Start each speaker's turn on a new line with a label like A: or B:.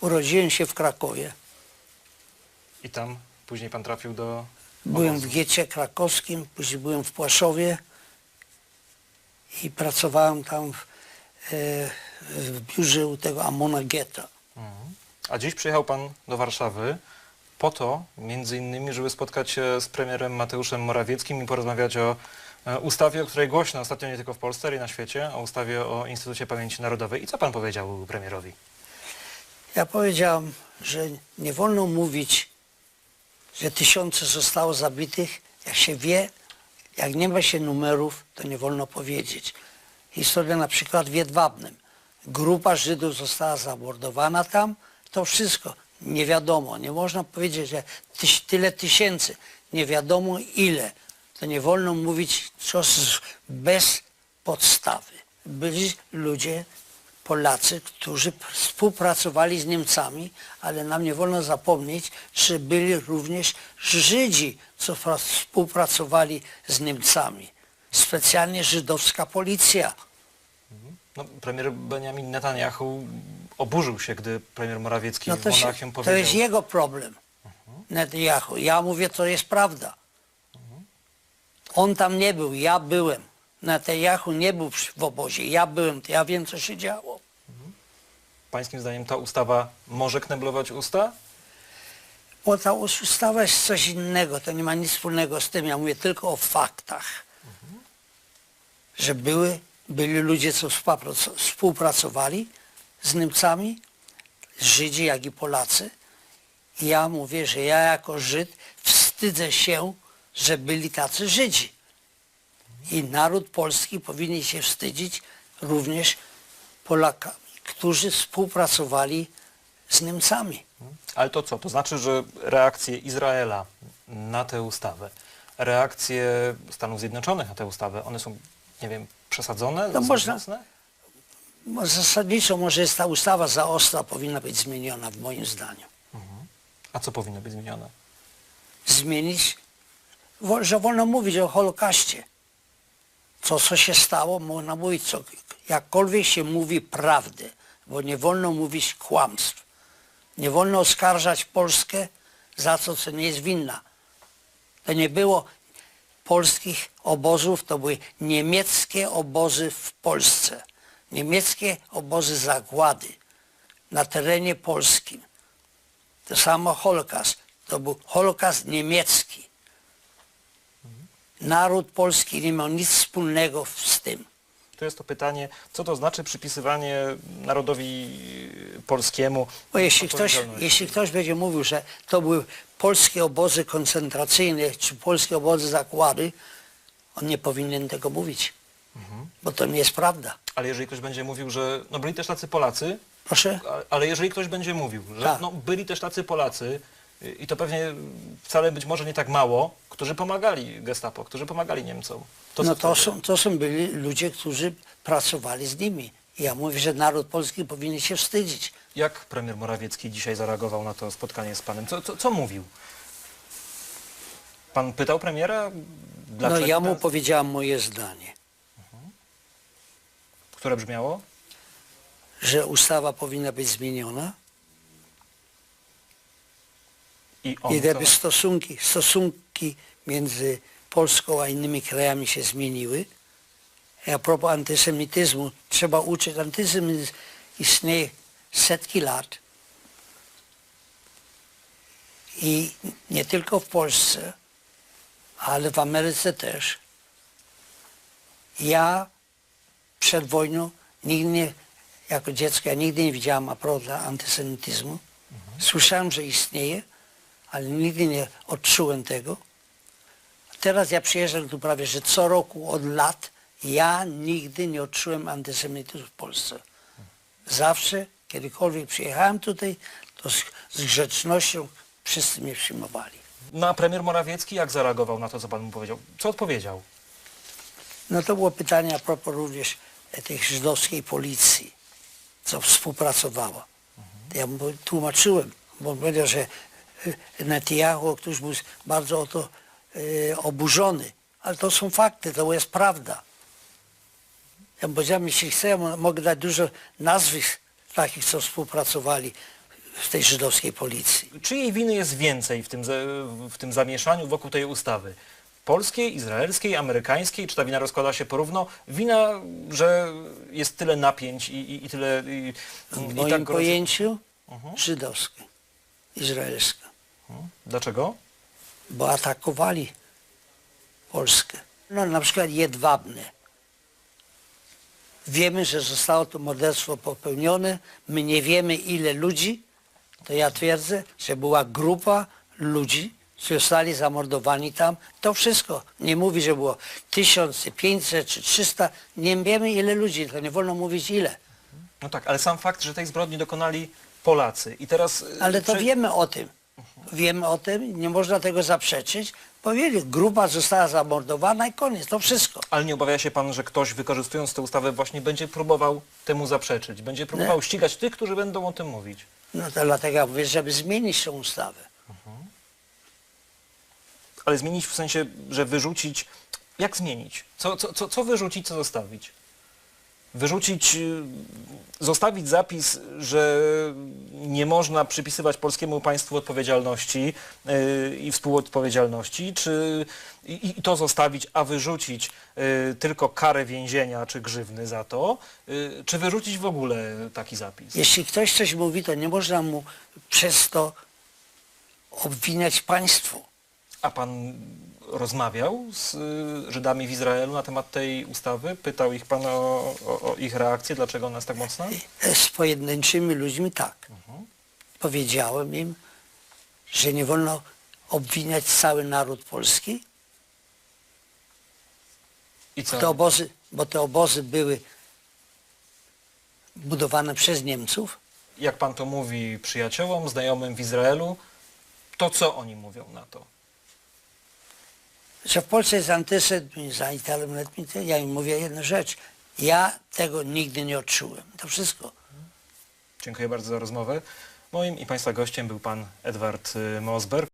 A: Urodziłem się w Krakowie.
B: I tam później pan trafił do...
A: Byłem w getcie krakowskim, później byłem w Płaszowie i pracowałem tam w biurze u tego Amona Getta.
B: A dziś przyjechał pan do Warszawy po to, między innymi, żeby spotkać się z premierem Mateuszem Morawieckim i porozmawiać o ustawie, o której głośno ostatnio nie tylko w Polsce, ale i na świecie, o ustawie o Instytucie Pamięci Narodowej. I co pan powiedział premierowi?
A: Ja powiedziałem, że nie wolno mówić, że tysiące zostało zabitych. Jak się wie, jak nie ma się numerów, to nie wolno powiedzieć. Historia na przykład w Jedwabnem. Grupa Żydów została zamordowana tam, to wszystko. Nie wiadomo, nie można powiedzieć, że tyle tysięcy, nie wiadomo ile. To nie wolno mówić bez podstawy. Byli ludzie, Polacy, którzy współpracowali z Niemcami, ale nam nie wolno zapomnieć, że byli również Żydzi, co współpracowali z Niemcami. Specjalnie żydowska policja.
B: No, premier Benjamin Netanyahu oburzył się, gdy premier Morawiecki
A: No
B: w Monachium
A: to
B: powiedział...
A: jest jego problem, Netanyahu. Ja mówię, to jest prawda. On tam nie był, ja byłem. Netanyahu nie był w obozie, ja byłem, to ja wiem, co się działo.
B: Pańskim zdaniem ta ustawa może kneblować usta?
A: Bo ta ustawa jest coś innego, to nie ma nic wspólnego z tym. Ja mówię tylko o faktach. Że byli ludzie, co współpracowali z Niemcami, Żydzi, jak i Polacy. I ja mówię, że ja jako Żyd wstydzę się, że byli tacy Żydzi. I naród polski powinien się wstydzić również Polakami, którzy współpracowali z Niemcami.
B: Ale to co? To znaczy, że reakcje Izraela na tę ustawę, reakcje Stanów Zjednoczonych na tę ustawę, one są, nie wiem, przesadzone?
A: No można.
B: mocne?
A: Zasadniczo może jest ta ustawa za ostra, powinna być zmieniona w moim zdaniu.
B: A co powinno być zmienione?
A: Zmienić, że wolno mówić o Holokauście. Co się stało, można mówić, jakkolwiek się mówi prawdę, bo nie wolno mówić kłamstw. Nie wolno oskarżać Polskę za to, co nie jest winna. To nie było polskich obozów, to były niemieckie obozy w Polsce. Niemieckie obozy zagłady na terenie polskim. To samo Holokaust. To był Holokaust niemiecki. Naród polski nie miał nic wspólnego z tym.
B: To jest to pytanie, co to znaczy przypisywanie narodowi polskiemu
A: Bo
B: odpowiedzialności?
A: jeśli ktoś będzie mówił, że to były polskie obozy koncentracyjne czy polskie obozy zagłady, on nie powinien tego mówić. Bo to nie jest prawda.
B: Ale jeżeli ktoś będzie mówił, że no byli też tacy Polacy,
A: Proszę?
B: ale jeżeli ktoś będzie mówił, że
A: Tak.
B: no, byli też tacy Polacy i to pewnie wcale być może nie tak mało, którzy pomagali Gestapo, którzy pomagali Niemcom.
A: No
B: co
A: to są byli ludzie, którzy pracowali z nimi. I ja mówię, że naród polski powinien się wstydzić.
B: Jak premier Morawiecki dzisiaj zareagował na to spotkanie z panem? Co mówił? Pan pytał premiera?
A: No
B: Dlaczego?
A: ja mu powiedziałem moje zdanie,
B: Które brzmiało?
A: że ustawa powinna być zmieniona
B: I on
A: i żeby stosunki między Polską a innymi krajami się zmieniły. A propos antysemityzmu, trzeba uczyć, antysemityzm istnieje setki lat i nie tylko w Polsce, ale w Ameryce też. Ja przed wojną jako dziecko, ja nigdy nie widziałem antysemityzmu. Słyszałem, że istnieje, ale nigdy nie odczułem tego. Teraz ja przyjeżdżam tu prawie, że co roku od lat ja nigdy nie odczułem antysemityzmu w Polsce. Zawsze, kiedykolwiek przyjechałem tutaj, to z grzecznością wszyscy mnie przyjmowali.
B: No a premier Morawiecki jak zareagował na to, co pan mu powiedział? Co odpowiedział?
A: No to było pytanie a propos również tej żydowskiej policji, co współpracowała. Ja mu tłumaczyłem, bo powiedział, że Netanyahu, ktoś był bardzo o to oburzony. Ale to są fakty, to jest prawda. Ja powiedziałem, jeśli chcę, ja mogę dać dużo nazwisk takich, co współpracowali w tej żydowskiej policji.
B: Czyjej winy jest więcej w tym zamieszaniu wokół tej ustawy? Polskiej, izraelskiej, amerykańskiej? Czy ta wina rozkłada się porówno? Wina, że jest tyle napięć i tyle...
A: W
B: i
A: moim
B: tak
A: pojęciu żydowskie, izraelskie,
B: Dlaczego?
A: bo atakowali Polskę. No na przykład Jedwabne. Wiemy, że zostało to morderstwo popełnione. My nie wiemy, ile ludzi. To ja twierdzę, że była grupa ludzi, którzy zostali zamordowani tam. To wszystko. Nie mówi, że było 1500 czy 300. Nie wiemy, ile ludzi. To nie wolno mówić ile.
B: No tak, ale sam fakt, że tej zbrodni dokonali Polacy i teraz...
A: Ale to wiemy o tym. Wiemy o tym, nie można tego zaprzeczyć. Powiedzieli, grupa została zamordowana i koniec, to wszystko.
B: Ale nie obawia się pan, że ktoś wykorzystując tę ustawę właśnie będzie próbował temu zaprzeczyć? Będzie próbował ścigać tych, którzy będą o tym mówić?
A: No to dlatego ja mówię, żeby zmienić tę ustawę.
B: Ale zmienić w sensie, że wyrzucić... Jak zmienić? Co wyrzucić, co zostawić? Wyrzucić, zostawić zapis, że nie można przypisywać polskiemu państwu odpowiedzialności i współodpowiedzialności, czy i to zostawić, a wyrzucić tylko karę więzienia czy grzywny za to, czy wyrzucić w ogóle taki zapis?
A: Jeśli ktoś coś mówi, to nie można mu przez to obwiniać państwo.
B: A pan rozmawiał z Żydami w Izraelu na temat tej ustawy? Pytał ich pan o ich reakcję, dlaczego ona jest tak mocna?
A: Z pojedynczymi ludźmi tak. Powiedziałem im, że nie wolno obwiniać cały naród polski,
B: I co?
A: bo te obozy były budowane przez Niemców.
B: Jak pan to mówi przyjaciołom, znajomym w Izraelu, to co oni mówią na to?
A: Że w Polsce jest antysemityzm, ja im mówię jedną rzecz. Ja tego nigdy nie odczułem. To wszystko.
B: Dziękuję bardzo za rozmowę. Moim i państwa gościem był pan Edward Mosberg.